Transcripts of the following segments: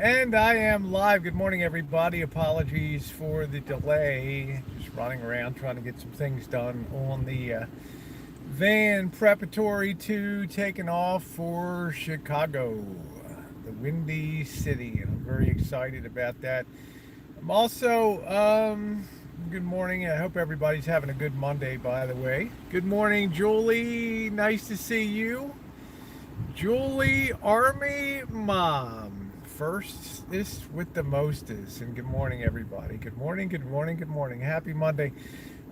And I am live. Good morning, everybody. Apologies for the delay. Just running around trying to get some things done on the van preparatory to taking off for Chicago, the Windy City. And I'm very excited about that. I'm also, good morning. I hope everybody's having a good Monday, by the way. Good morning, Julie. Nice to see you. Julie Army Mom. First is with the mostest. And good morning, everybody. Good morning, good morning, good morning. Happy Monday.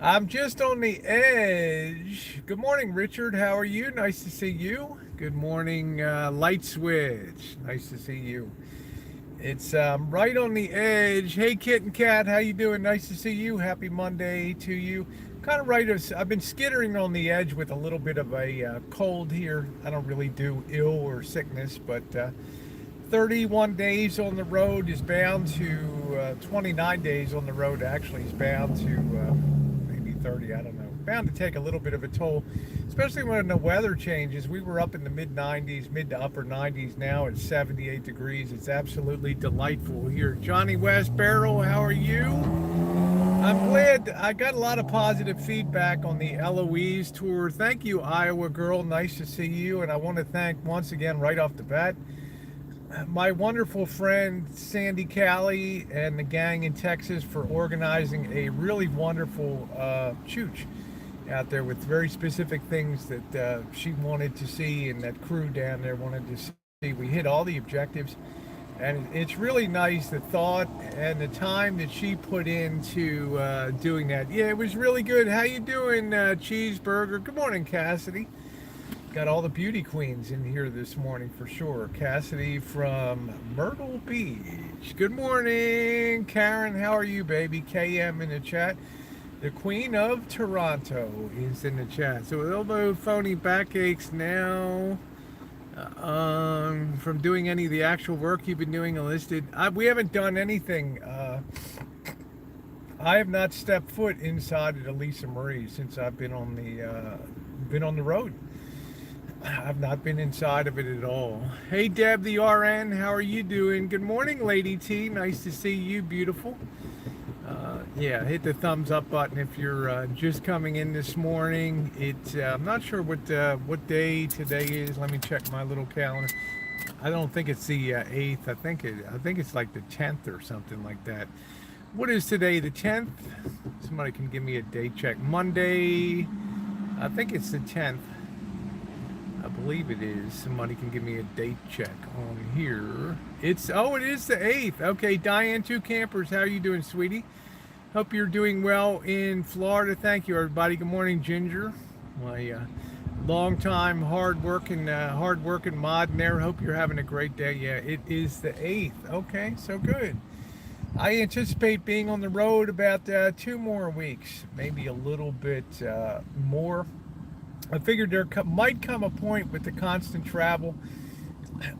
I'm just on the edge. Good morning, Richard. How are you? Nice to see you. Good morning, Light Switch. Nice to see you. It's right on the edge. Hey, Kit and Cat, how you doing? Nice to see you. Happy Monday to you. Kind of right as I've been skittering on the edge with a little bit of a cold here. I don't really do ill or sickness, but 31 days on the road is bound to 29 days on the road actually is bound to maybe 30. I don't know. Bound to take a little bit of a toll, especially when the weather changes. We were up in the mid 90s, mid to upper 90s. Now it's 78 degrees. It's absolutely delightful here. Johnny West Barrel, how are you? I'm glad. I got a lot of positive feedback on the Eloise tour. Thank you, Iowa girl. Nice to see you. And I want to thank once again, right off the bat, my wonderful friend Sandy Callie and the gang in Texas for organizing a really wonderful chooch out there with very specific things that she wanted to see and that crew down there wanted to see. We hit all the objectives, and it's really nice the thought and the time that she put into doing that. Yeah, it was really good. How you doing, Cheeseburger? Good morning, Cassidy. Got all the beauty queens in here this morning for sure. Cassidy from Myrtle Beach. Good morning, Karen. How are you, baby? KM in the chat. The Queen of Toronto is in the chat. So with elbow phony backaches now from doing any of the actual work you've been doing enlisted. We haven't done anything. I have not stepped foot inside of the Lisa Marie since I've been on the road. I've not been inside of it at all. Hey, Deb the RN, how are you doing? Good morning, Lady T. Nice to see you, beautiful. Yeah, hit the thumbs up button if you're just coming in this morning. I'm not sure what day today is. Let me check my little calendar. I don't think it's the 8th. I think it's like the 10th or something like that. What is today? The 10th? Somebody can give me a date check. Monday. I think it's the 10th. I believe it is. Somebody can give me a date check on here. It is the 8th. Okay, Diane, two campers. How are you doing, sweetie? Hope you're doing well in Florida. Thank you, everybody. Good morning, Ginger. My long-time hard-working mod in there. Hope you're having a great day. Yeah, it is the 8th. Okay, so good. I anticipate being on the road about 2 more weeks, maybe a little bit more. I figured there might come a point with the constant travel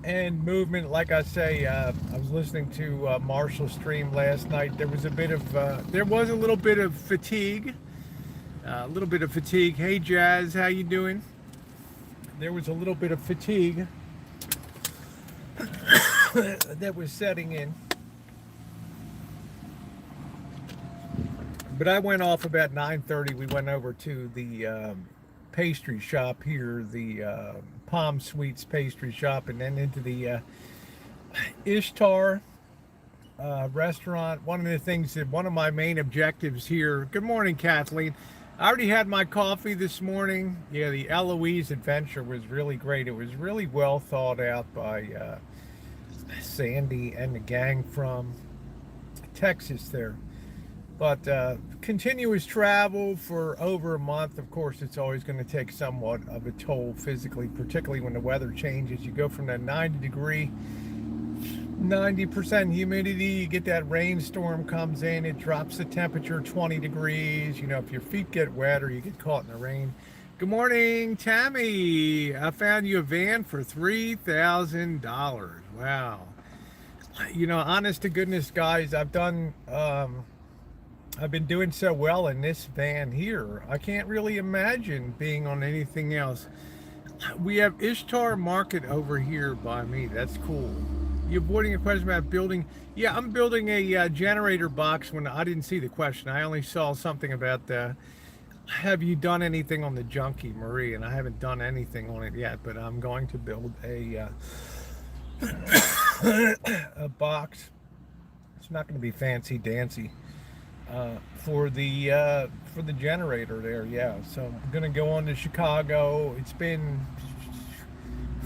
and movement. Like I say, I was listening to Marshall's stream last night. There was a little bit of fatigue. Hey, Jazz, how you doing? There was a little bit of fatigue that was setting in. But I went off about 9:30. We went over to the pastry shop here, the Palm Sweets pastry shop, and then into the Ishtar restaurant. One of my main objectives here. Good morning, Kathleen. I already had my coffee this morning. Yeah, the Eloise adventure was really great. It was really well thought out by Sandy and the gang from Texas there. But continuous travel for over a month, of course, it's always going to take somewhat of a toll physically, particularly when the weather changes. You go from that 90% humidity, you get that rainstorm comes in, it drops the temperature 20 degrees. You know, if your feet get wet or you get caught in the rain. Good morning, Tammy. I found you a van for $3,000. Wow. You know, honest to goodness, guys, I've been doing so well in this van here. I can't really imagine being on anything else. We have Ishtar Market over here by me. That's cool. You're avoiding a question about building. Yeah, I'm building a generator box. When I didn't see the question, I only saw something about have you done anything on the Junkie, Marie? And I haven't done anything on it yet, but I'm going to build a box. It's not going to be fancy dancy for the generator there. Yeah, so I'm going to go on to Chicago. It's been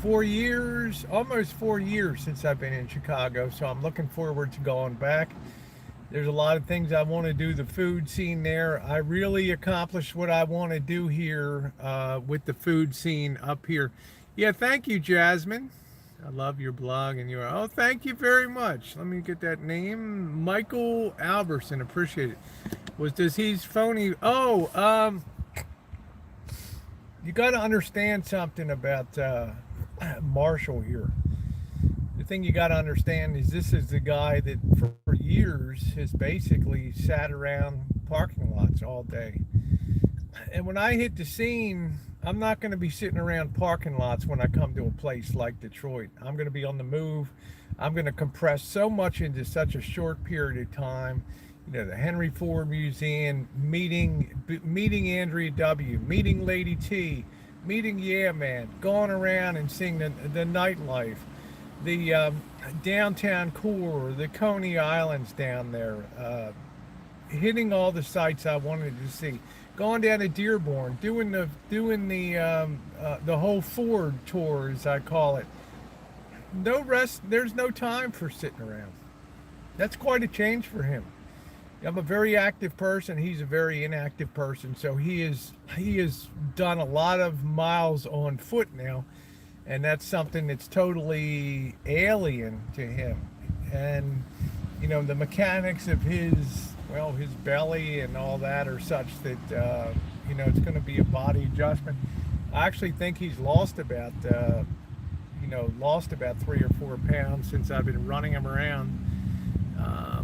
4 years, almost 4 years since I've been in Chicago, so I'm looking forward to going back. There's a lot of things I want to do. The food scene there, I really accomplished what I want to do here with the food scene up here. Yeah, thank you, Jasmine. I love your blog and your, oh, thank you very much. Let me get that name. Michael Alberson, appreciate it. Does he's phony? Oh, you got to understand something about Marshall here. The thing you got to understand is this is the guy that for years has basically sat around parking lots all day. And when I hit the scene, I'm not going to be sitting around parking lots when I come to a place like Detroit. I'm going to be on the move. I'm going to compress so much into such a short period of time. You know, the Henry Ford Museum, meeting Andrea W., meeting Lady T, meeting Yeah Man, going around and seeing the nightlife, the downtown core, the Coney Islands down there, hitting all the sites I wanted to see, going down to Dearborn, doing the whole Ford tour, as I call it. No rest. There's no time for sitting around. That's quite a change for him. I'm a very active person. He's a very inactive person. So he has done a lot of miles on foot now, and that's something that's totally alien to him. And you know, the mechanics of his belly and all that are such that you know, it's going to be a body adjustment. I actually think he's lost about 3 or 4 pounds since I've been running him around.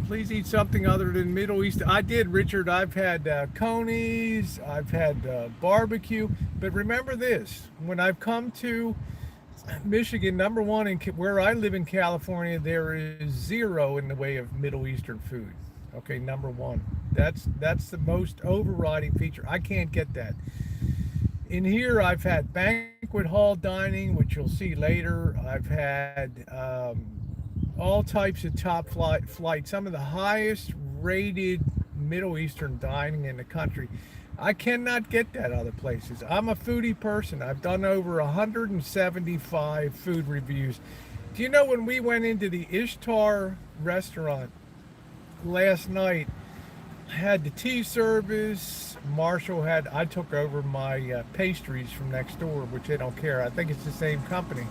Please eat something other than Middle East. I did, Richard. I've had Coney's, I've had barbecue. But remember this, when I've come to Michigan, number one, where I live in California, there is zero in the way of Middle Eastern food. Okay, number one. That's the most overriding feature. I can't get that. In here, I've had banquet hall dining, which you'll see later. I've had all types of top flight, some of the highest rated Middle Eastern dining in the country. I cannot get that other places. I'm a foodie person. I've done over 175 food reviews. Do you know when we went into the Ishtar restaurant last night, had the tea service, Marshall had, I took over my pastries from next door, which they don't care. I think it's the same company.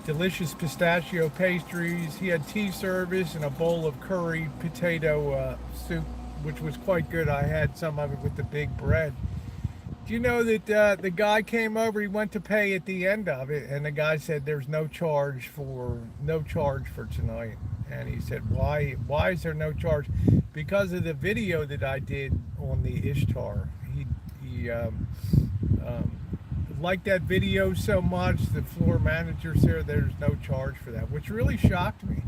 Delicious pistachio pastries. He had tea service and a bowl of curry potato soup, which was quite good. I had some of it with the big bread. Do you know that the guy came over, he went to pay at the end of it, and the guy said there's no charge for tonight. And he said, why is there no charge? Because of the video that I did on the Ishtar. He liked that video so much, the floor manager said there's no charge for that, which really shocked me.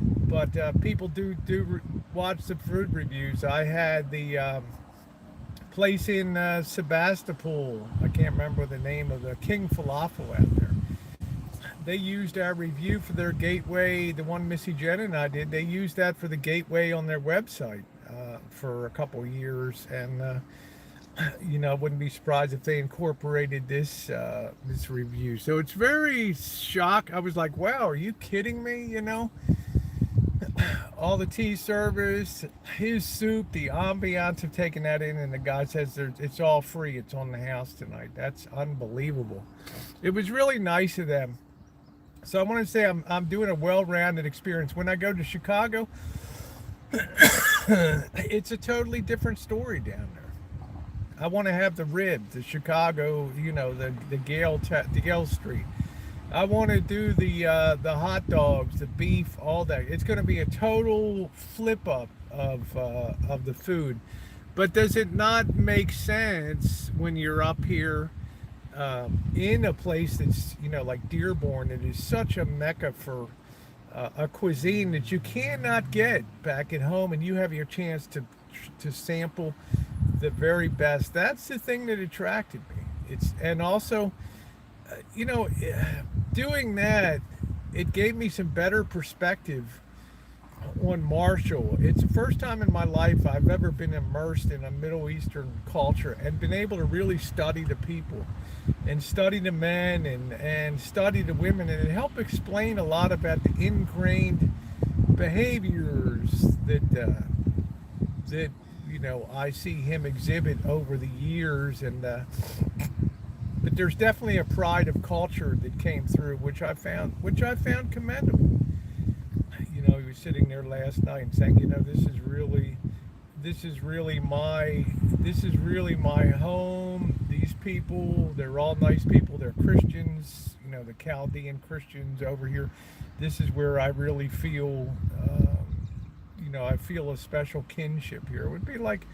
But people do watch the food reviews. I had the place in Sebastopol, I can't remember the name of the King Falafel out there. They used our review for their gateway, the one Missy Jenn and I did. They used that for the gateway on their website for a couple years, and you know, I wouldn't be surprised if they incorporated this review. So it's very shocked. I was like, wow, are you kidding me? You know, all the tea service, his soup, the ambiance of taking that in, and the guy says it's all free. It's on the house tonight. That's unbelievable. It was really nice of them. So I want to say I'm doing a well-rounded experience. When I go to Chicago, it's a totally different story down there. I want to have the ribs, the Chicago, you know, the Gale Street. I want to do the hot dogs, the beef, all that. It's going to be a total flip up of the food. But does it not make sense when you're up here in a place that's, you know, like Dearborn? It is such a mecca for a cuisine that you cannot get back at home, and you have your chance to sample the very best. That's the thing that attracted me. And also, you know, doing that, it gave me some better perspective on Marshall. It's the first time in my life I've ever been immersed in a Middle Eastern culture and been able to really study the people and study the men and study the women, and it helped explain a lot about the ingrained behaviors that you know I see him exhibit over the years. And but there's definitely a pride of culture that came through, which I found commendable. You know, he was sitting there last night and saying, you know, this is really my home. These people, they're all nice people. They're Christians, you know, the Chaldean Christians over here. This is where I really feel, you know, I feel a special kinship here. It would be like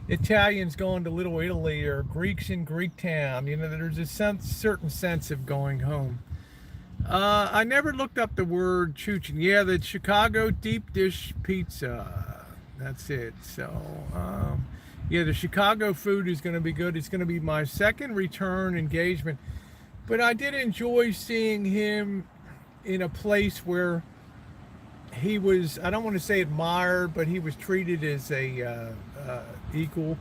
Italians going to Little Italy or Greeks in Greek town. You know, there's a certain sense of going home. I never looked up the word chuchin. Yeah, the Chicago deep dish pizza. That's it. So, yeah, the Chicago food is going to be good. It's going to be my second return engagement. But I did enjoy seeing him in a place where he was, I don't want to say admired, but he was treated as a equal.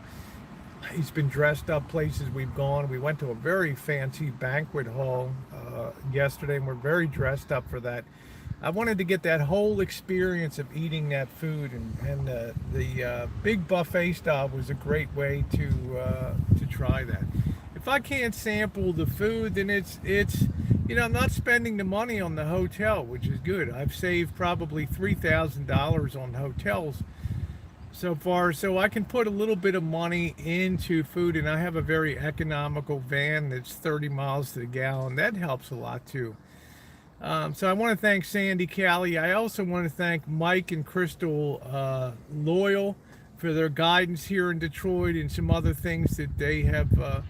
He's been dressed up places we've gone. We went to a very fancy banquet hall yesterday, and we're very dressed up for that. I wanted to get that whole experience of eating that food, and the big buffet style was a great way to try that. If I can't sample the food, then it's you know, I'm not spending the money on the hotel, which is good. I've saved probably $3,000 on hotels so far, so I can put a little bit of money into food, and I have a very economical van that's 30 miles to the gallon. That helps a lot too. So I want to thank Sandy Callie. I also want to thank Mike and Crystal Loyal for their guidance here in Detroit, and some other things that they have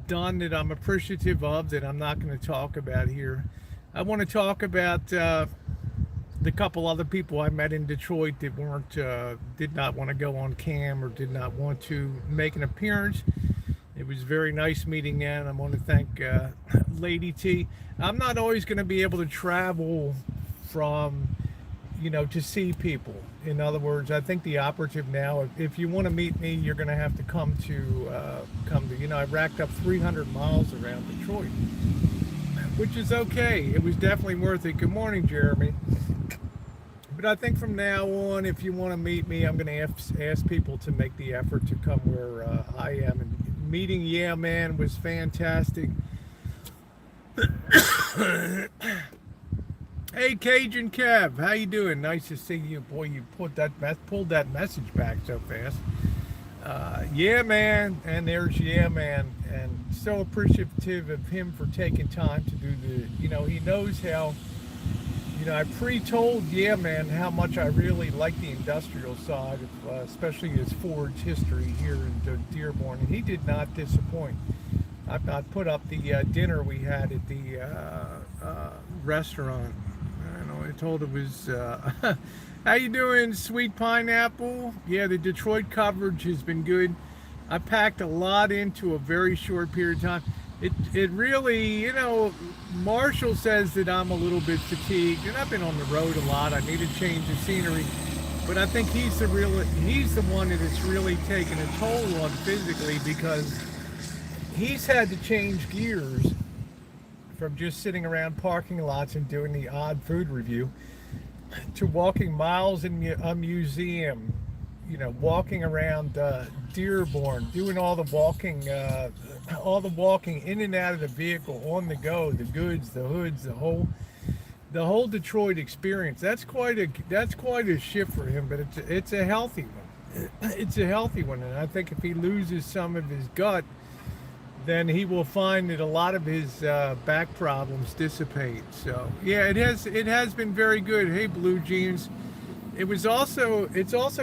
done that I'm appreciative of, that I'm not going to talk about here. I want to talk about the couple other people I met in Detroit that did not want to go on cam or did not want to make an appearance. It was very nice meeting them. I want to thank Lady T. I'm not always going to be able to travel from, you know, to see people. In other words, I think the operative now, if you want to meet me, you're going to have to come to, you know, I racked up 300 miles around Detroit, which is okay. It was definitely worth it. Good morning, Jeremy. But I think from now on, if you want to meet me, I'm going to ask people to make the effort to come where I am. And meeting Yeah Man was fantastic. Hey, Cajun Kev, how you doing? Nice to see you. Boy, you pulled that message back so fast. Yeah, man, and there's Yeah Man, and so appreciative of him for taking time to do you know, he knows how, you know, I pre-told Yeah Man how much I really like the industrial side of, especially his forge history here in Dearborn, and he did not disappoint. I put up the dinner we had at the restaurant. I told it was, how you doing, Sweet Pineapple? Yeah, the Detroit coverage has been good. I packed a lot into a very short period of time. It really, you know, Marshall says that I'm a little bit fatigued, and I've been on the road a lot. I need to change the scenery, but I think he's the one that it's really taken a toll on physically, because he's had to change gears from just sitting around parking lots and doing the odd food review to walking miles in a museum, you know, walking around Dearborn, doing all the walking in and out of the vehicle, on the go, the goods, the hoods, the whole Detroit experience. That's quite a shift for him, but it's a healthy one. It's a healthy one, and I think if he loses some of his gut, then he will find that a lot of his back problems dissipate. So yeah, it has been very good. Hey, Blue Jeans. It's also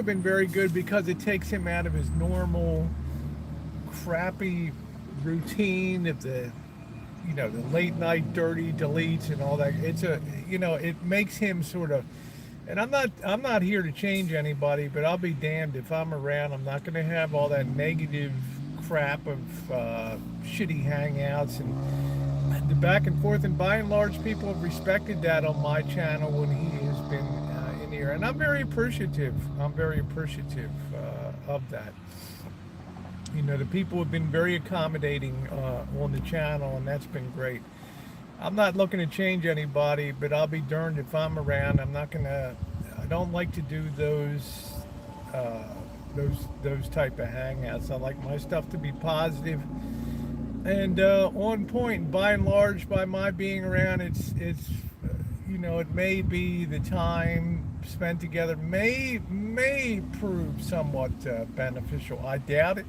been very good because it takes him out of his normal crappy routine of the the late night dirty deletes and all that. It makes him sort of, and I'm not here to change anybody, but I'll be damned if I'm around. I'm not going to have all that negative crap of shitty hangouts and the back and forth. And by and large, people have respected that on my channel when he has been in here, and I'm very appreciative. Of that. The people have been very accommodating on the channel, and that's been great. I'm not looking to change anybody, but I'll be darned if I'm around. I don't like to do those type of hangouts. I like my stuff to be positive and on point. By and large, by my being around, it's it may be the time spent together may prove somewhat beneficial. I doubt it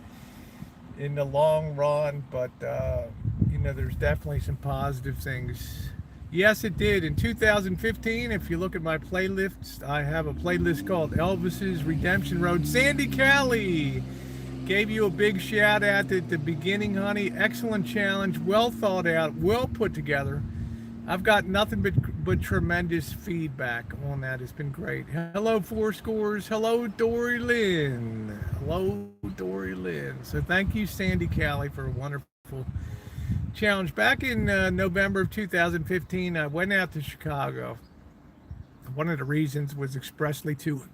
in the long run, but there's definitely some positive things. Yes, it did. In 2015, if you look at my playlists, I have a playlist called Elvis's Redemption Road. Sandy Callie gave you a big shout out at the beginning, honey. Excellent challenge, well thought out, well put together. I've got nothing but tremendous feedback on that. It's been great. Hello, Four Scores. Hello, Dory Lynn. So thank you, Sandy Callie, for a wonderful challenge. Back in November of 2015, I went out to Chicago. One of the reasons was expressly to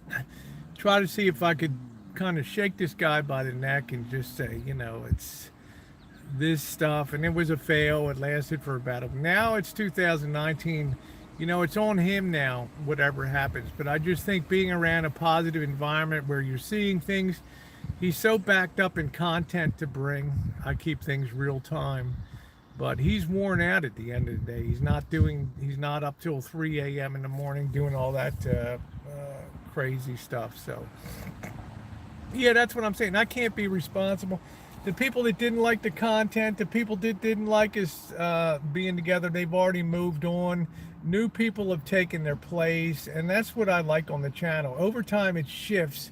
try to see if I could kind of shake this guy by the neck and just say, it's this stuff. And it was a fail. It lasted for about now it's 2019. It's on him now, whatever happens. But I just think being around a positive environment where you're seeing things, he's so backed up in content to bring. I keep things real time. But he's worn out at the end of the day. He's not up till 3 a.m. in the morning doing all that crazy stuff. So, yeah, that's what I'm saying. I can't be responsible. The people that didn't like the content, the people that didn't like us being together, they've already moved on. New people have taken their place, and that's what I like on the channel. Over time, it shifts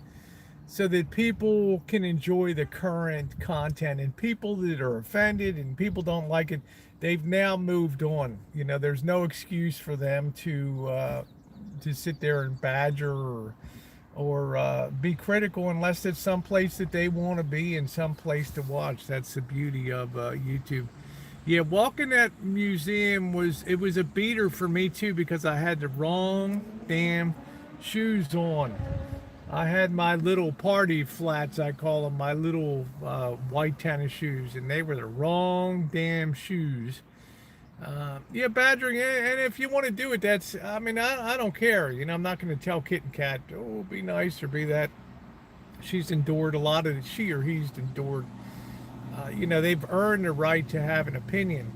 so that people can enjoy the current content, and people that are offended and people don't like it, they've now moved on. There's no excuse for them to sit there and badger or be critical unless it's some place that they want to be and some place to watch. That's the beauty of YouTube. Yeah, walking that museum was a beater for me too, because I had the wrong damn shoes on. I had my little party flats, I call them, my little white tennis shoes, and they were the wrong damn shoes. Yeah, badgering, and if you want to do it, I don't care. I'm not going to tell Kitten Cat, oh, be nice or be that. She's endured a lot of it. She or he's endured. They've earned the right to have an opinion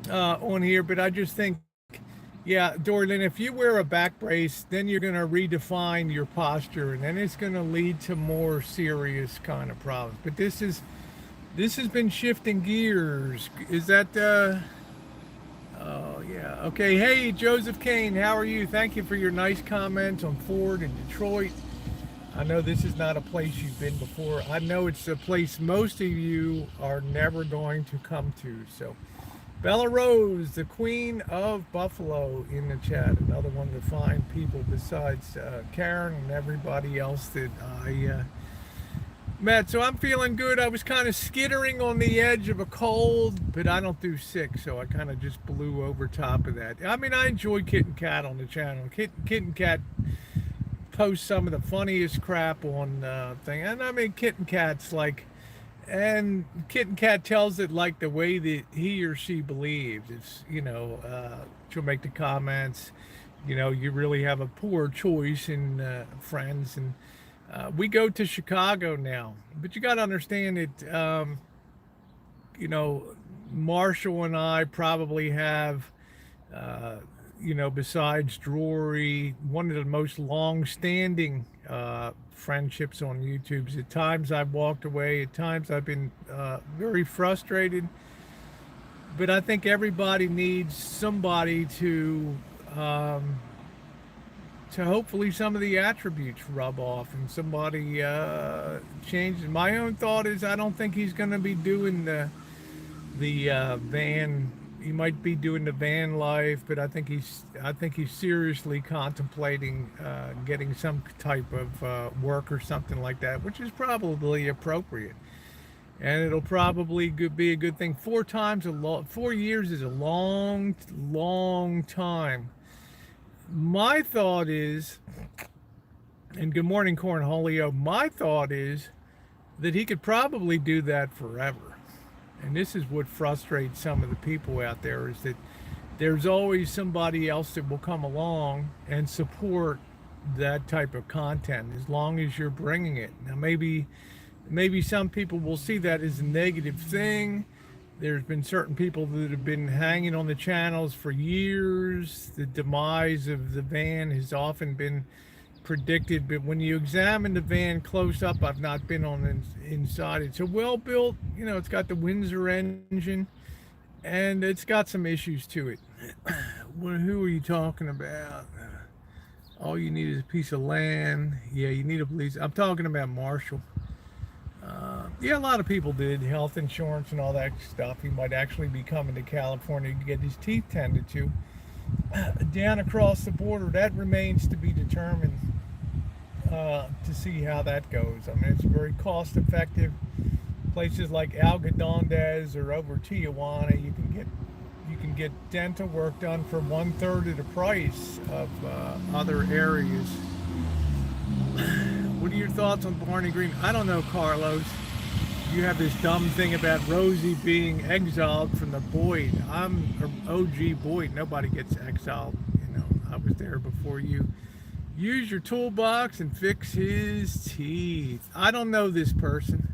on here, but I just think, yeah, Dorlin, if you wear a back brace, then you're going to redefine your posture, and then it's going to lead to more serious kind of problems. But this has been shifting gears. Is that, oh, yeah. Okay, hey, Joseph Kane, how are you? Thank you for your nice comments on Ford and Detroit. I know this is not a place you've been before. I know it's a place most of you are never going to come to, so... Bella Rose, the Queen of Buffalo, in the chat. Another one of the fine people besides Karen and everybody else that I met. So I'm feeling good. I was kind of skittering on the edge of a cold, but I don't do sick, so I kind of just blew over top of that. I mean, I enjoy Kitten Cat on the channel. Kitten Cat posts some of the funniest crap on thing. And I mean, Kitten Cat's like... And Kitten Cat tells it like the way that he or she believes. It's, she'll make the comments, you really have a poor choice in friends. And we go to Chicago now. But you got to understand that, Marshall and I probably have, besides Drury, one of the most long-standing friendships on YouTube. At times I've walked away, at times I've been very frustrated, but I think everybody needs somebody to hopefully some of the attributes rub off and somebody changes. My own thought is I don't think he's going to be doing the the van. He might be doing the van life, but I think he's seriously contemplating getting some type of work or something like that, which is probably appropriate, and it'll probably be a good thing. 4 years is a long, long time. My thought is, and good morning, Cornholio. My thought is that he could probably do that forever. And this is what frustrates some of the people out there, is that there's always somebody else that will come along and support that type of content as long as you're bringing it. Now, maybe some people will see that as a negative thing. There's been certain people that have been hanging on the channels for years. The demise of the van has often been predicted, but when you examine the van close up, I've not been on inside. It's a well built, it's got the Windsor engine, and it's got some issues to it. Well, who are you talking about? All you need is a piece of land. Yeah, you need a police. I'm talking about Marshall. Yeah, a lot of people did health insurance and all that stuff. He might actually be coming to California to get his teeth tended to. Down across the border, that remains to be determined, to see how that goes. I mean, it's very cost effective. Places like Algodondes or over Tijuana, you can get dental work done for 1/3 of the price of other areas. What are your thoughts on Barney Green? I don't know, Carlos. You have this dumb thing about Rosie being exiled from the Boyd. I'm OG Boyd. Nobody gets exiled. I was there before you. Use your toolbox and fix his teeth. I don't know this person.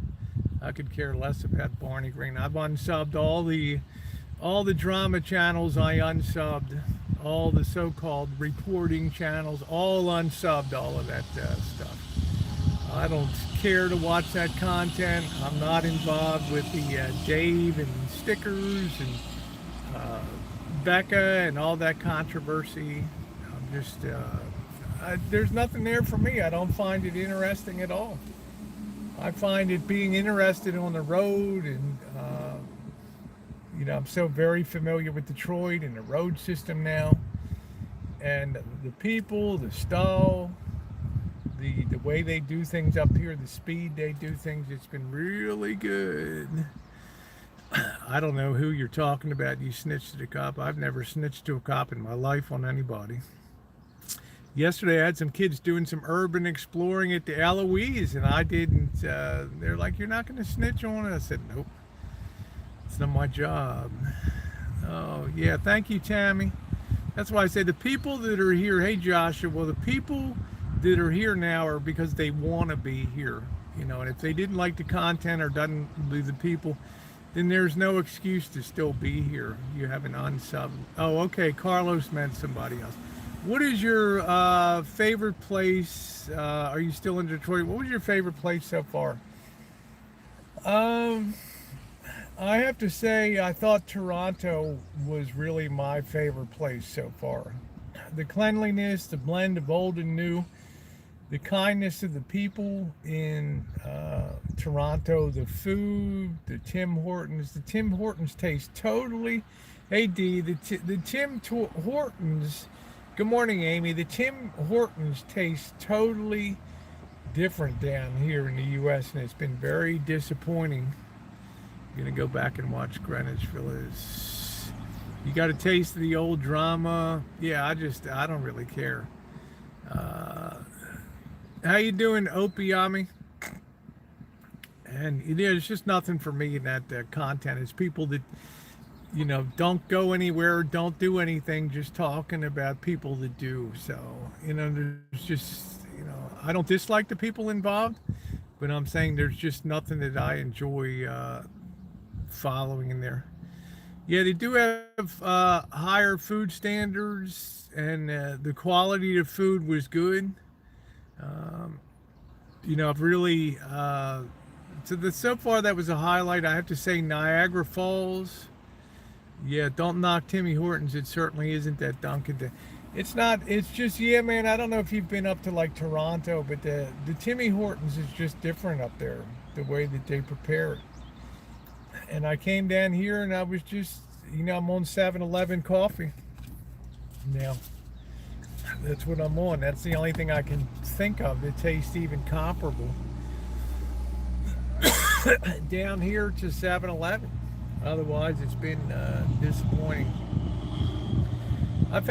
I could care less about Barney Green. I've unsubbed all the drama channels. I unsubbed all the so-called reporting channels. All unsubbed all of that stuff. I don't care to watch that content. I'm not involved with the Dave and stickers and Becca and all that controversy. I'm just, there's nothing there for me. I don't find it interesting at all. I find it being interested on the road, and I'm so very familiar with Detroit and the road system now, and the people, the style, the way they do things up here, the speed they do things. It's been really good. I don't know who you're talking about. You snitched to the cop. I've never snitched to a cop in my life on anybody. Yesterday I had some kids doing some urban exploring at the Eloise, and I didn't. They're like, "You're not going to snitch on it?" I said, "Nope. It's not my job." Oh yeah, thank you, Tammy. That's why I say the people that are here. Hey, Joshua. Well, the people that are here now are because they want to be here. And if they didn't like the content or doesn't believe the people, then there's no excuse to still be here. You have an unsub. Oh, okay. Carlos meant somebody else. What is your favorite place? Are you still in Detroit? What was your favorite place so far? I have to say, I thought Toronto was really my favorite place so far. The cleanliness, the blend of old and new, the kindness of the people in Toronto, the food, the Tim Hortons. The Tim Hortons taste totally. Hey, D, the Tim Hortons. Good morning, Amy. The Tim Hortons taste totally different down here in the U.S., and it's been very disappointing. I'm gonna go back and watch Greenwich Village. You got a taste of the old drama. Yeah, I don't really care. How you doing, Opiami? And it's just nothing for me in that content. It's people that don't go anywhere, don't do anything, just talking about people that do. So there's just I don't dislike the people involved, but I'm saying there's just nothing that I enjoy following in there. Yeah, they do have higher food standards, and the quality of food was good. I've really so far that was a highlight. I have to say Niagara Falls. Yeah, don't knock Timmy Hortons. It certainly isn't that Dunkin'. It's not. It's just, yeah, man. I don't know if you've been up to like Toronto, but the Timmy Hortons is just different up there. The way that they prepare it. And I came down here and I was just, I'm on 7-Eleven coffee now. That's what I'm on. That's the only thing I can think of that tastes even comparable down here to 7-Eleven. Otherwise, it's been disappointing. I've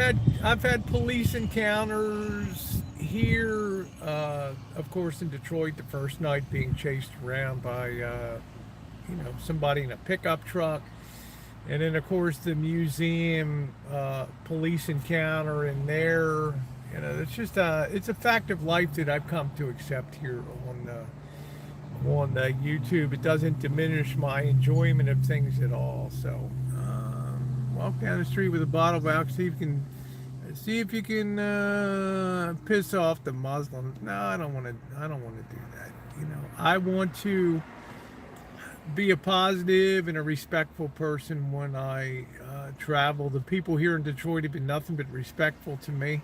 had police encounters here, of course, in Detroit. The first night being chased around by somebody in a pickup truck, and then of course the museum police encounter in there. It's just it's a fact of life that I've come to accept here on YouTube. It doesn't diminish my enjoyment of things at all. So walk down the street with a bottle of alcohol, see if you can piss off the Muslims. No, I don't want to do that. I want to be a positive and a respectful person when I travel. The people here in Detroit have been nothing but respectful to me.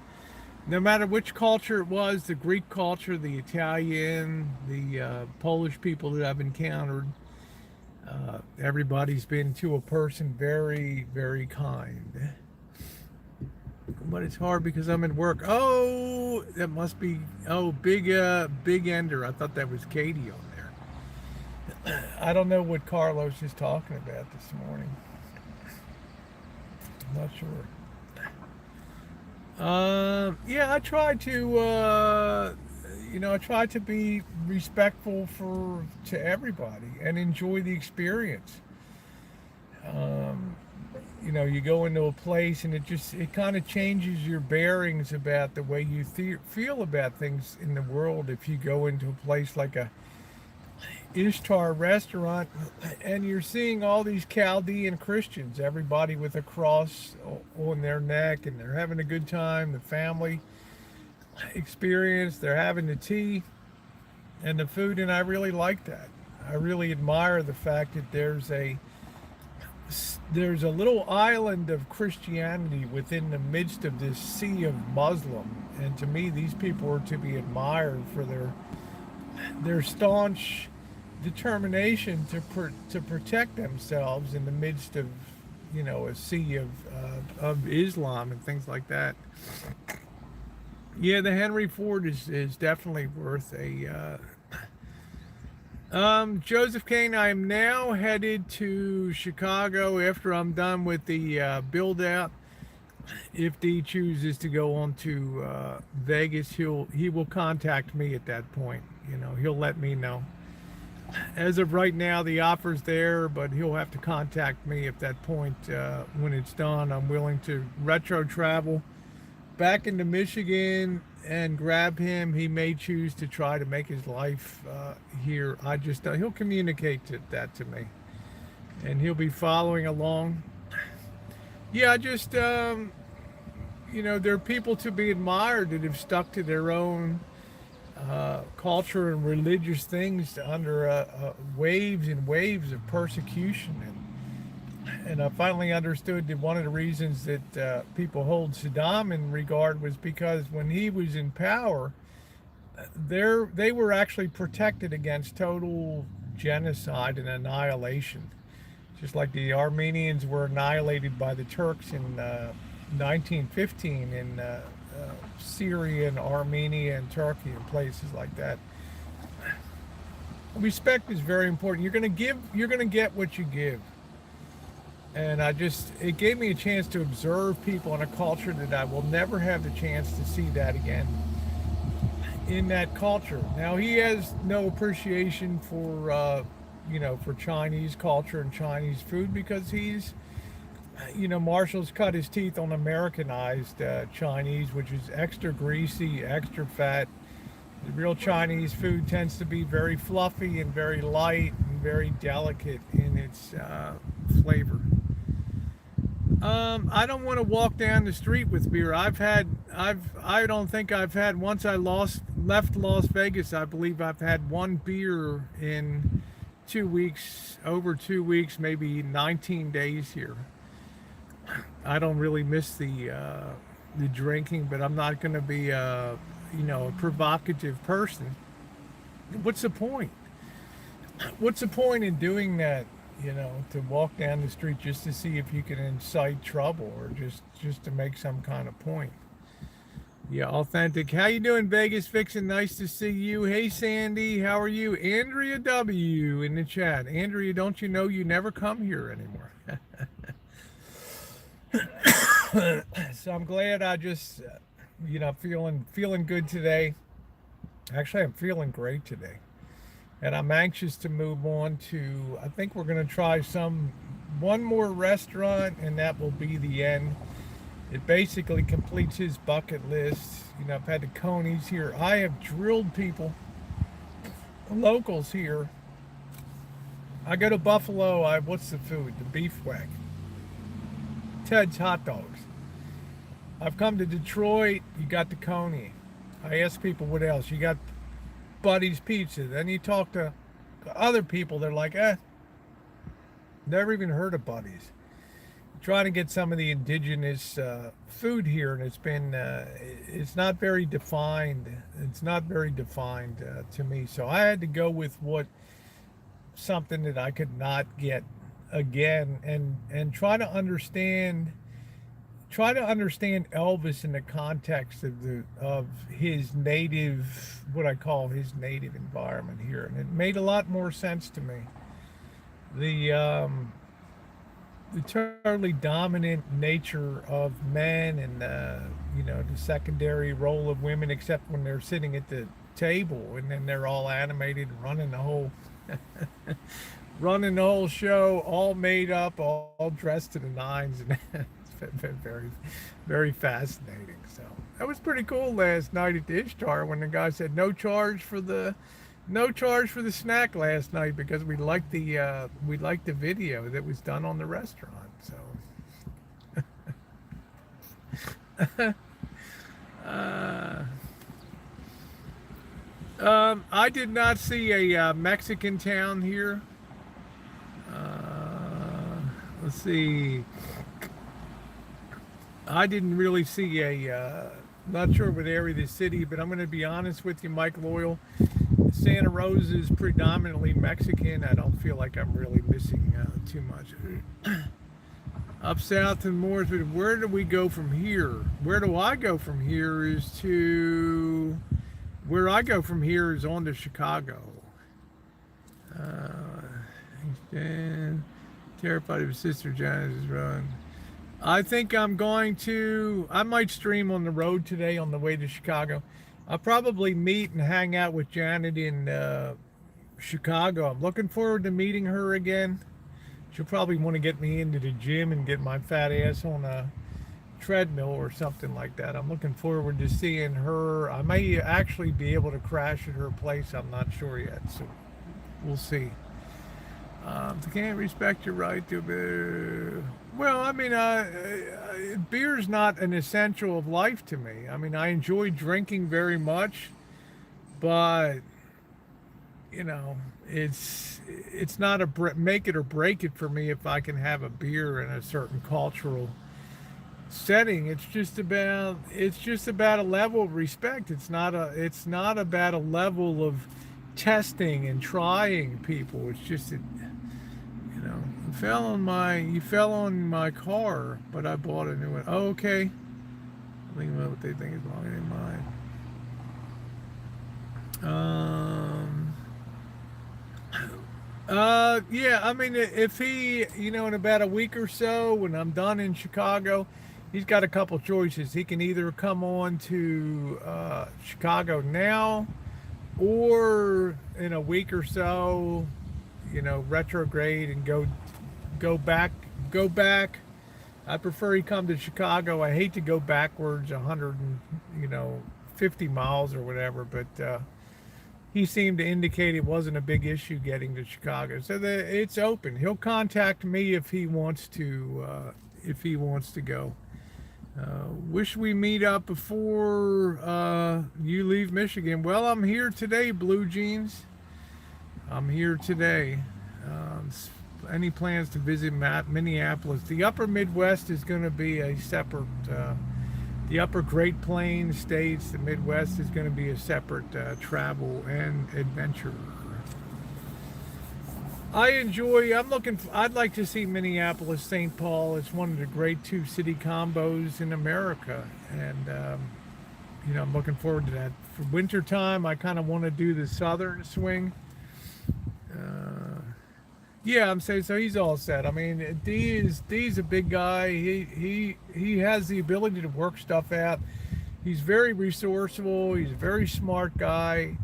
No matter which culture it was, the Greek culture, the Italian, the Polish people that I've encountered, everybody's been to a person very, very kind. But it's hard because I'm at work. Oh, that must be, Big Ender. I thought that was Katie on there. I don't know what Carlos is talking about this morning. I'm not sure. I try to be respectful to everybody and enjoy the experience. You go into a place and it kind of changes your bearings about the way you feel about things in the world. If you go into a place like a Ishtar restaurant and you're seeing all these Chaldean Christians, everybody with a cross on their neck, and they're having a good time, the family experience, they're having the tea and the food, and I really like that. I really admire the fact that there's a little island of Christianity within the midst of this sea of Muslim, and to me these people are to be admired for their staunch determination to protect themselves in the midst of a sea of Islam and things like that. Yeah, the Henry Ford is definitely worth a Joseph Kane. I am now headed to Chicago after I'm done with the build out. If Dee chooses to go on to Vegas, he will contact me at that point. He'll let me know. As of right now, the offer's there, but he'll have to contact me at that point when it's done. I'm willing to retro travel back into Michigan and grab him. He may choose to try to make his life here. He'll communicate that to me, and he'll be following along. Yeah, there are people to be admired that have stuck to their own culture and religious things under waves and waves of persecution, and I finally understood that one of the reasons that people hold Saddam in regard was because when he was in power, they were actually protected against total genocide and annihilation, just like the Armenians were annihilated by the Turks in 1915 in Syria and Armenia and Turkey and places like that. Respect is very important. You're going to get what you give. And it gave me a chance to observe people in a culture that I will never have the chance to see that again in that culture. Now, he has no appreciation for Chinese culture and Chinese food because he's Marshall's cut his teeth on Americanized Chinese, which is extra greasy, extra fat. The real Chinese food tends to be very fluffy and very light and very delicate in its flavor. I don't want to walk down the street with beer. I don't think I've had, once I left Las Vegas, I believe I've had one beer in 2 weeks, over 2 weeks, maybe 19 days here. I don't really miss the drinking, but I'm not going to be a provocative person. What's the point? What's the point in doing that to walk down the street just to see if you can incite trouble or just to make some kind of point. Yeah, authentic. How you doing, Vegas Vixen? Nice to see you. Hey, Sandy, how are you? Andrea W. in the chat. Andrea, don't you know you never come here anymore? So I'm glad I just, feeling good today. Actually, I'm feeling great today. And I'm anxious to move on to, I think we're going to try one more restaurant, and that will be the end. It basically completes his bucket list. I've had the Conies here. I have drilled people, locals here. I go to Buffalo. What's the food? The beef whack. Ted's hot dogs. I've come to Detroit. You got the Coney. I ask people what else. You got Buddy's Pizza. Then you talk to other people. They're like, never even heard of Buddy's. Trying to get some of the indigenous food here, and it's not very defined. It's not very defined to me. So I had to go with something that I could not get again, and try to understand Elvis in the context of his native, what I call his native environment here, and it made a lot more sense to me. The totally dominant nature of men, and the secondary role of women, except when they're sitting at the table, and then they're all animated and running the whole show, all made up, all dressed to the nines, and it's been very, very fascinating. So that was pretty cool last night at the Ishtar when the guy said no charge for the snack last night, because we liked the video that was done on the restaurant. So I did not see a Mexican town here. Let's see. I didn't really see not sure what area of the city, but I'm going to be honest with you, Mike Loyal. Santa Rosa is predominantly Mexican. I don't feel like I'm really missing too much. Up south in Mooresville, where do we go from here? Where do I go from here where I go from here is on to Chicago. Terrified of his sister Janet's run. I think I might stream on the road today on the way to Chicago. I'll probably meet and hang out with Janet in Chicago. I'm looking forward to meeting her again. She'll probably want to get me into the gym and get my fat ass on a treadmill or something like that. I'm looking forward to seeing her. I may actually be able to crash at her place. I'm not sure yet, so we'll see. They can't respect your right to beer. Well, I mean, beer's not an essential of life to me. I mean, I enjoy drinking very much, but it's not a make it or break it for me if I can have a beer in a certain cultural setting. It's just about a level of respect. It's not about a level of testing and trying people. It's just you fell on my car, but I bought a new one. Oh, okay. Think about what they think is wrong in mine. Yeah, I mean, if he, in about a week or so, when I'm done in Chicago, he's got a couple choices. He can either come on to Chicago now, or in a week or so, retrograde and go back. I prefer he come to Chicago. I hate to go backwards 150 miles or whatever, but he seemed to indicate it wasn't a big issue getting to Chicago. So it's open. He'll contact me if he wants to go. Wish we meet up before you leave Michigan. Well, I'm here today, Blue Jeans. I'm here today. Any plans to visit Minneapolis? The upper Midwest is going to be a separate, the upper Great Plains states, the Midwest is going to be a separate travel and adventure. I'd like to see Minneapolis, St. Paul. It's one of the great two city combos in America. And, I'm looking forward to that. For winter time, I kind of want to do the southern swing. Yeah, I'm saying so. He's all set. I mean, D's a big guy. He has the ability to work stuff out. He's very resourceful. He's a very smart guy.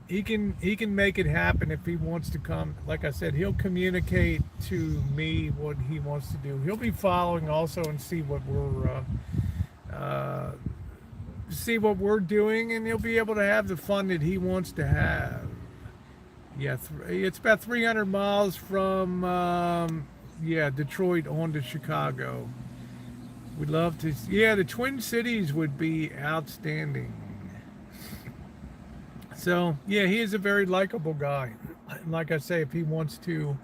He can make it happen if he wants to come. Like I said, he'll communicate to me what he wants to do. He'll be following also and see what we're doing, and he'll be able to have the fun that he wants to have. Yeah, it's about 300 miles from Detroit on to Chicago. We'd love to. Yeah, the Twin Cities would be outstanding. So yeah, he is a very likable guy. Like I say, if he wants to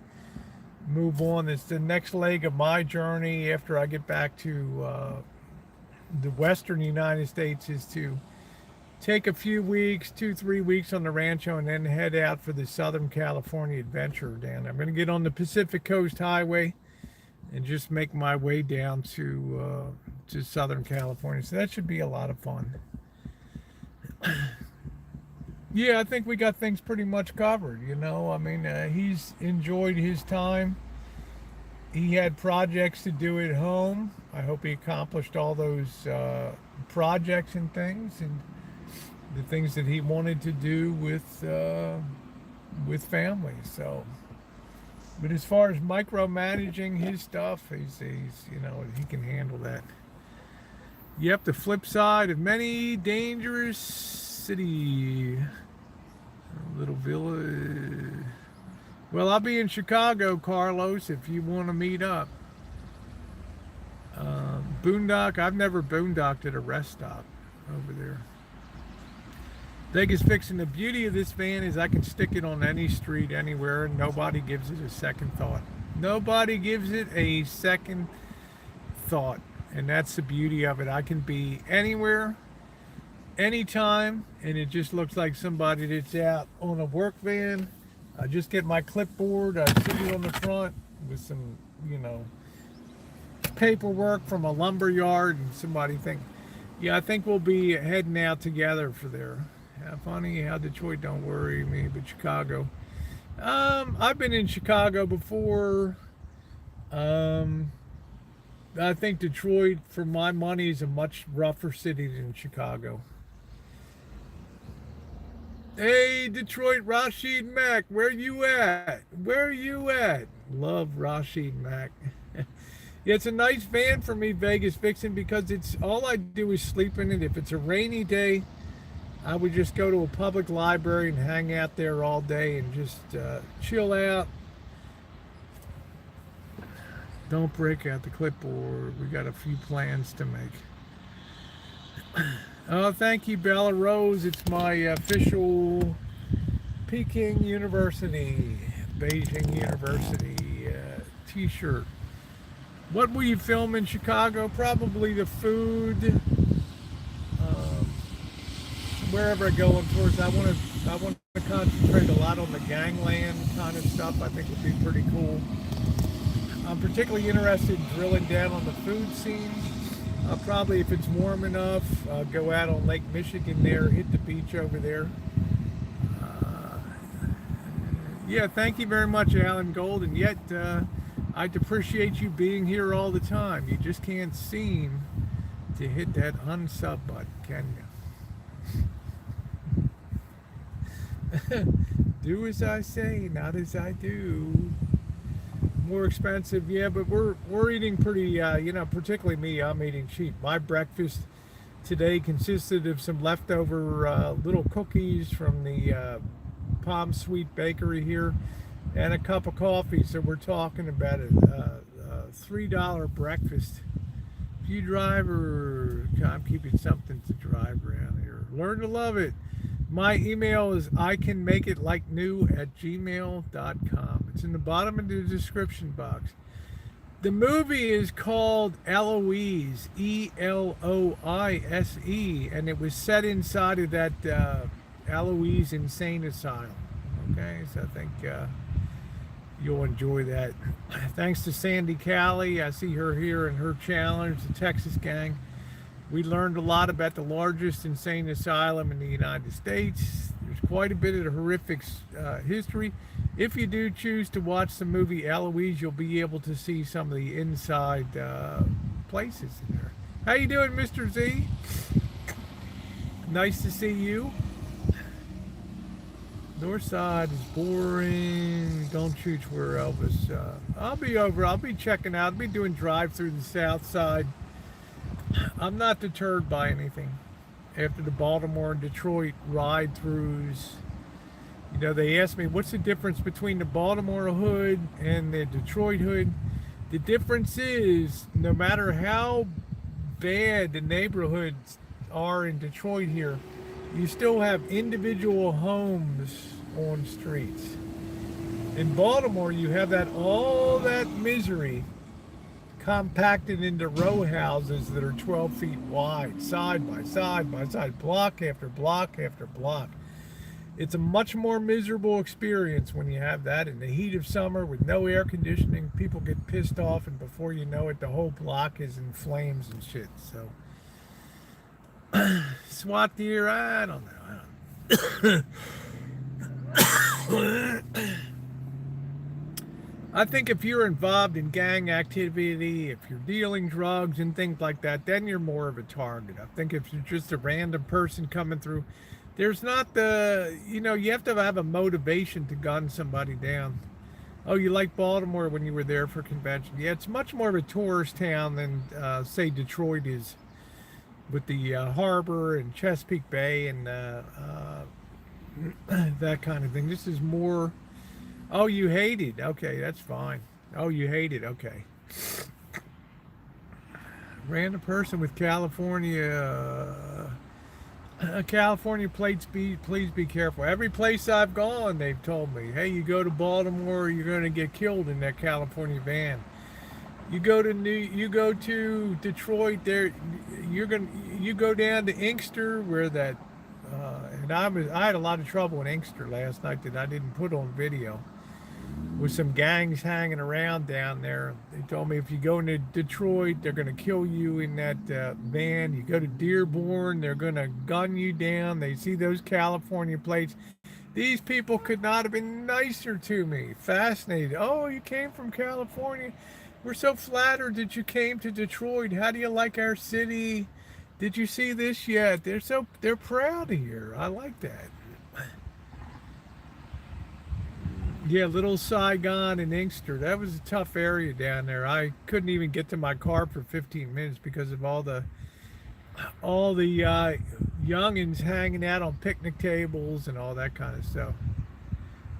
move on, it's the next leg of my journey after I get back to the Western United States, is to take a few weeks, 2-3 weeks on the Rancho, and then head out for the Southern California adventure down. I'm going to get on the Pacific Coast Highway and just make my way down to Southern California. So that should be a lot of fun. Yeah, I think we got things pretty much covered. I mean, he's enjoyed his time. He had projects to do at home. I hope he accomplished all those projects and things, and the things that he wanted to do with family. So, but as far as micromanaging his stuff, he's he can handle that. Yep, the flip side of many dangerous city, little village. Well, I'll be in Chicago, Carlos, if you want to meet up. Boondock, I've never boondocked at a rest stop over there. Vegas Fixing, the beauty of this van is I can stick it on any street, anywhere, and nobody gives it a second thought. Nobody gives it a second thought. And that's the beauty of it. I can be anywhere, anytime, and it just looks like somebody that's out on a work van. I just get my clipboard, I sit it on the front with some, paperwork from a lumber yard, and somebody I think we'll be heading out together for there. How funny how Detroit don't worry me, but Chicago. I've been in Chicago before. I think Detroit, for my money, is a much rougher city than Chicago. Hey, Detroit, Rashid Mack, where you at? Where you at? Love Rashid Mack. Yeah, it's a nice van for me, Vegas Vixen, because it's all I do is sleep in it. If it's a rainy day, I would just go to a public library and hang out there all day and just chill out. Don't break out the clipboard. We got a few plans to make. Oh, thank you, Bella Rose. It's my official Peking University, Beijing University t-shirt. What will you film in Chicago? Probably the food. Wherever I go on tours, I want to concentrate a lot on the gangland kind of stuff. I think would be pretty cool. I'm particularly interested in drilling down on the food scene. Probably, if it's warm enough, go out on Lake Michigan there, hit the beach over there. Yeah, thank you very much, Alan Gold. And yet, I'd appreciate you being here all the time. You just can't seem to hit that unsub button, can you? Do as I say, not as I do. More expensive, yeah, but we're eating pretty, particularly me, I'm eating cheap. My breakfast today consisted of some leftover little cookies from the Palm Sweet Bakery here and a cup of coffee. So we're talking about a $3 breakfast. If you drive, or I'm keeping something to drive around here. Learn to love it. My email is icanmakeitlikenew@gmail.com. It's in the bottom of the description box. The movie is called Eloise, Eloise, and it was set inside of that Eloise Insane Asylum. Okay, so I think, You'll enjoy that. Thanks to Sandy Callie. I see her here in her challenge, the Texas Gang. We learned a lot about the largest insane asylum in the United States. There's quite a bit of horrific history. If you do choose to watch the movie Eloise, you'll be able to see some of the inside places in there. How you doing, Mr. Z? Nice to see you. North side is boring. Don't shoot where Elvis. I'll be over. I'll be checking out. I'll be doing drive through the south side. I'm not deterred by anything. After the Baltimore and Detroit ride-throughs, you know, they asked me, what's the difference between the Baltimore hood and the Detroit hood? The difference is, no matter how bad the neighborhoods are in Detroit here, you still have individual homes on streets. In Baltimore, you have all that misery compacted into row houses that are 12 feet wide, side by side by side, block after block after block. It's a much more miserable experience when you have that in the heat of summer with no air conditioning. People get pissed off, and before you know it, the whole block is in flames and shit. So, SWAT deer, I don't know. I think if you're involved in gang activity, if you're dealing drugs and things like that, then you're more of a target. I think if you're just a random person coming through, there's not the, you know, you have to have a motivation to gun somebody down. Oh, you like Baltimore when you were there for convention. Yeah, it's much more of a tourist town than, say, Detroit is, with the harbor and Chesapeake Bay and that kind of thing. This is more... Oh, you hate it. Okay, that's fine. Oh, you hate it. Okay. Random person with California plates. Please be careful. Every place I've gone, they've told me, hey, you go to Baltimore, you're going to get killed in that California van. You go to Detroit, there you go down to Inkster where that and I had a lot of trouble in Inkster last night that I didn't put on video, with some gangs hanging around down there. They told me if you go into Detroit, they're going to kill you in that van. You go to Dearborn, they're going to gun you down. They see those California plates. These people could not have been nicer to me. Fascinated. Oh, you came from California. We're so flattered that you came to Detroit. How do you like our city? Did you see this yet? They're proud of here. I like that. Yeah, Little Saigon and Inkster. That was a tough area down there. I couldn't even get to my car for 15 minutes because of all the youngins hanging out on picnic tables and all that kind of stuff.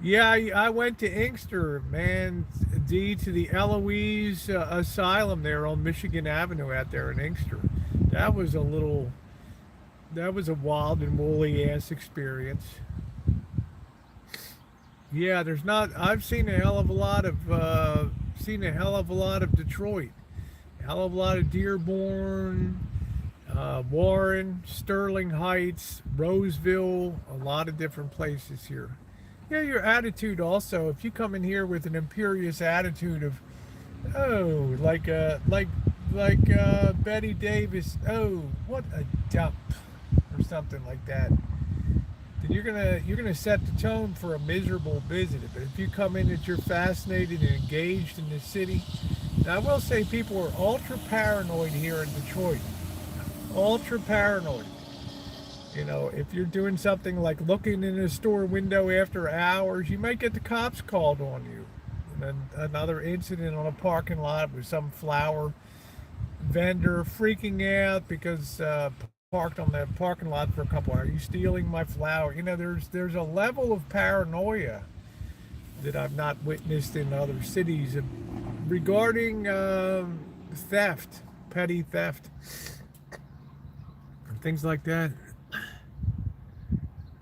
Yeah, I went to Inkster, man, to the Eloise Asylum there on Michigan Avenue out there in Inkster. That was a wild and woolly ass experience. Yeah, I've seen a hell of a lot of Detroit, a hell of a lot of Dearborn, Warren, Sterling Heights, Roseville, a lot of different places here. Yeah, your attitude also. If you come in here with an imperious attitude of, oh, like Betty Davis, oh, what a dump, or something like that, then you're gonna set the tone for a miserable visitor. But if you come in that you're fascinated and engaged in the city, now I will say people are ultra paranoid here in Detroit. Ultra paranoid. You know, if you're doing something like looking in a store window after hours, you might get the cops called on you. And then another incident on a parking lot with some flower vendor freaking out because parked on that parking lot for a couple hours. Are you stealing my flower? You know, there's a level of paranoia that I've not witnessed in other cities regarding theft, petty theft, and things like that.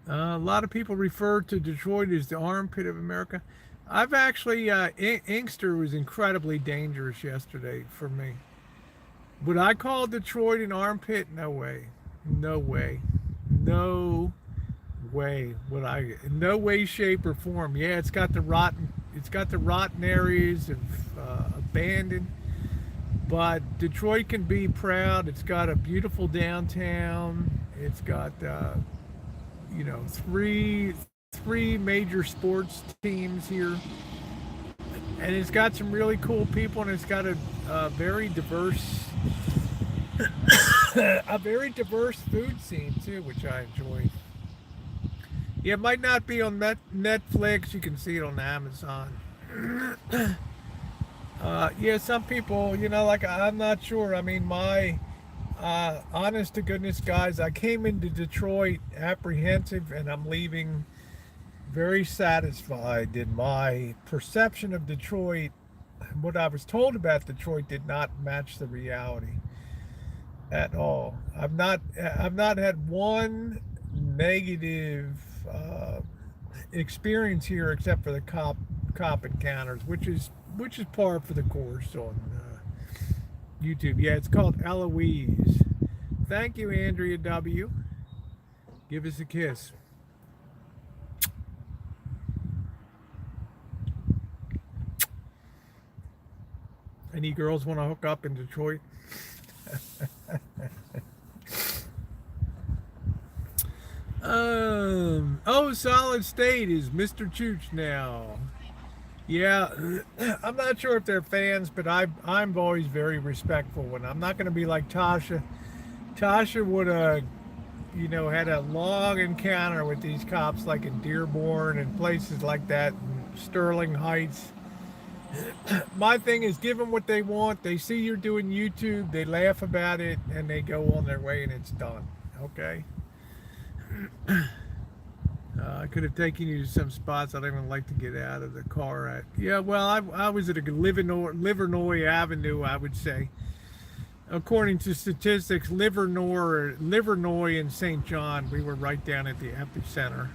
A lot of people refer to Detroit as the armpit of America. I've actually, Inkster was incredibly dangerous yesterday for me. Would I call Detroit an armpit? No way. No way. No way would I. No way, shape, or form. Yeah, it's got the rotten it's got the rotten areas of abandoned, but Detroit can be proud. It's got a beautiful downtown. It's got three major sports teams here, and it's got some really cool people, and it's got a very diverse a very diverse food scene too, which I enjoy. Yeah, it might not be on Netflix. You can see it on Amazon. Yeah, some people, like I'm not sure. I mean, my honest to goodness, guys, I came into Detroit apprehensive, and I'm leaving very satisfied. And my perception of Detroit, what I was told about Detroit, did not match the reality at all. I've not had one negative experience here, except for the cop encounters, which is par for the course on YouTube. Yeah, it's called Eloise. Thank you, Andrea W. Give us a kiss. Any girls want to hook up in Detroit? Solid State is Mr. Chooch now. Yeah, I'm not sure if they're fans, but I'm always very respectful. When I'm not going to be like Tasha. Tasha would have, had a long encounter with these cops, like in Dearborn and places like that, Sterling Heights. My thing is, give them what they want. They see you're doing YouTube, they laugh about it, and they go on their way, and it's done. Okay. I could have taken you to some spots I'd even like to get out of the car at. Yeah, well, I was at a Livernois Avenue, I would say. According to statistics, Livernois and St. John, we were right down at the epicenter.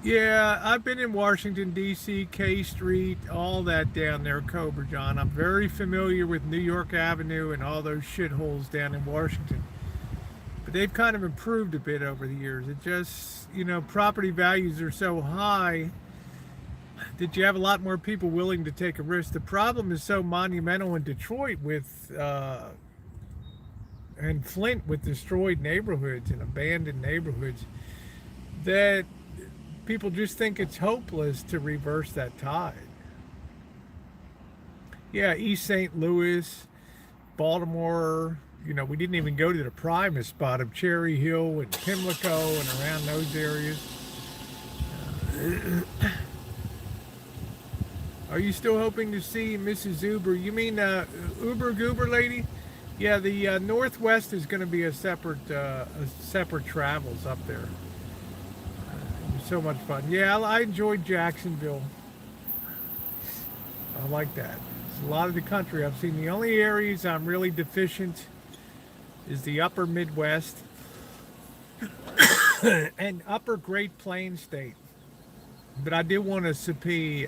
Yeah, I've been in Washington, D.C., K Street, all that down there, Cobra John. I'm very familiar with New York Avenue and all those shitholes down in Washington. But they've kind of improved a bit over the years. It just, property values are so high that you have a lot more people willing to take a risk. The problem is so monumental in Detroit with, and Flint with destroyed neighborhoods and abandoned neighborhoods, that people just think it's hopeless to reverse that tide. Yeah, East St. Louis, Baltimore, we didn't even go to the prime spot of Cherry Hill and Pimlico and around those areas. Are you still hoping to see Mrs. Uber? You mean Uber Goober lady? Yeah, the Northwest is going to be a separate travels up there. It was so much fun. Yeah, I enjoyed Jacksonville. I like that. It's a lot of the country I've seen. The only areas I'm really deficient is the upper Midwest and upper Great Plains state. But I did want to see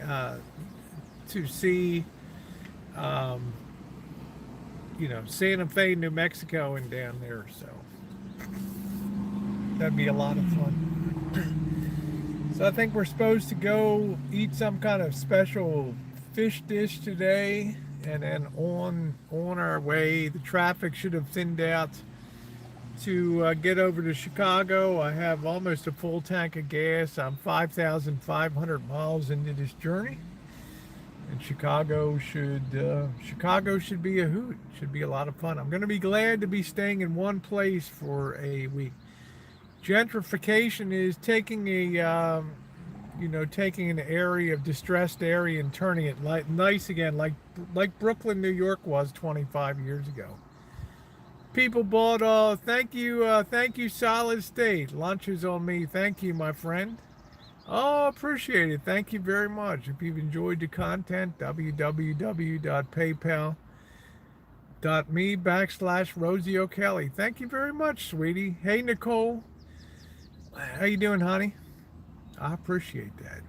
Santa Fe, New Mexico, and down there. So that'd be a lot of fun. So I think we're supposed to go eat some kind of special fish dish today, and then on our way. The traffic should have thinned out to get over to Chicago. I have almost a full tank of gas. I'm 5,500 miles into this journey, and Chicago should be a hoot. Should be a lot of fun. I'm going to be glad to be staying in one place for a week. Gentrification is taking taking an area of distressed area and turning it nice again, like Brooklyn, New York was 25 years ago. People bought thank you, Solid State. Lunch is on me. Thank you, my friend. Oh, appreciate it. Thank you very much. If you've enjoyed the content, www.paypal.me/Rosie O'Kelly. Thank you very much, sweetie. Hey, Nicole. How you doing, honey? I appreciate that.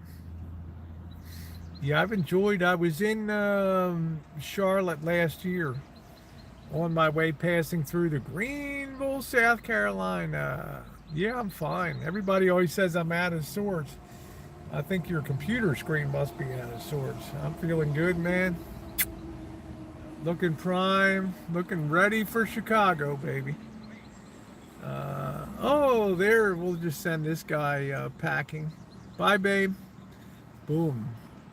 Yeah, I've enjoyed. I was in Charlotte last year on my way passing through to Greenville, South Carolina. Yeah, I'm fine. Everybody always says I'm out of sorts. I think your computer screen must be out of sorts. I'm feeling good, man. Looking prime, looking ready for Chicago, baby. Oh, there, we'll just send this guy packing. Bye, babe. Boom.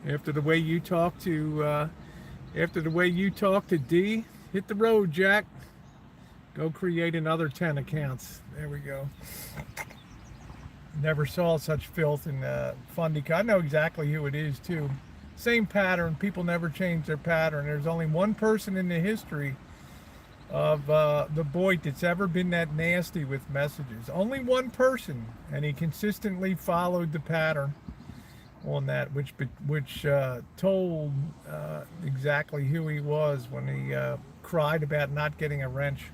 After the way you talk to D, hit the road, Jack. Go create another 10 accounts. There we go. Never saw such filth in Fundy. I know exactly who it is, too. Same pattern. People never change their pattern. There's only one person in the history of the Boyd that's ever been that nasty with messages. Only one person, and he consistently followed the pattern on that, which told exactly who he was when he cried about not getting a wrench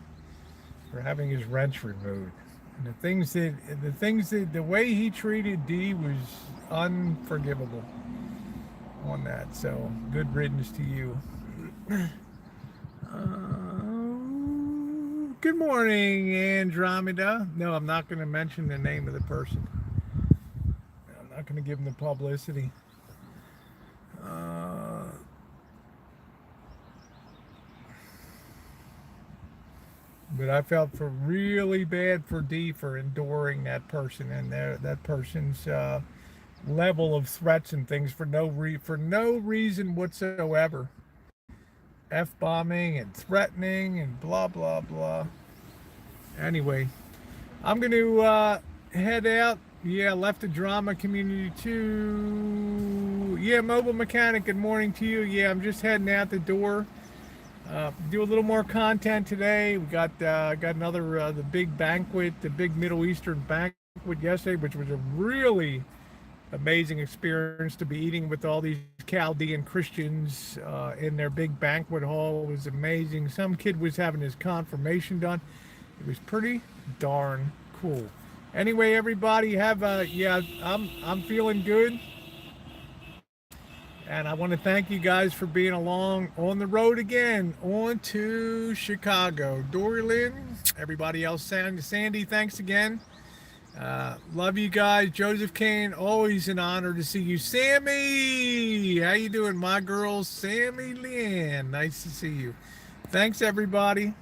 or having his wrench removed. And the way he treated D was unforgivable on that. So good riddance to you. Good morning, Andromeda. No, I'm not going to mention the name of the person. I'm not going to give him the publicity. But I felt really bad for D for enduring that person and that person's level of threats and things for no reason whatsoever. F-bombing and threatening and blah, blah, blah. Anyway, I'm going to head out. Yeah, left the drama community too. Yeah, mobile mechanic, good morning to you. Yeah, I'm just heading out the door. Do a little more content today. We got another the big banquet, the big Middle Eastern banquet yesterday, which was a really amazing experience to be eating with all these Chaldean Christians in their big banquet hall. It was amazing. Some kid was having his confirmation done. It was pretty darn cool. Anyway, everybody have I'm feeling good. And I want to thank you guys for being along on the road again, on to Chicago. Dory Lynn, everybody else, Sandy, thanks again. Love you guys. Joseph Kane, always an honor to see you. Sammy, how you doing, my girl? Sammy Lynn, nice to see you. Thanks, everybody.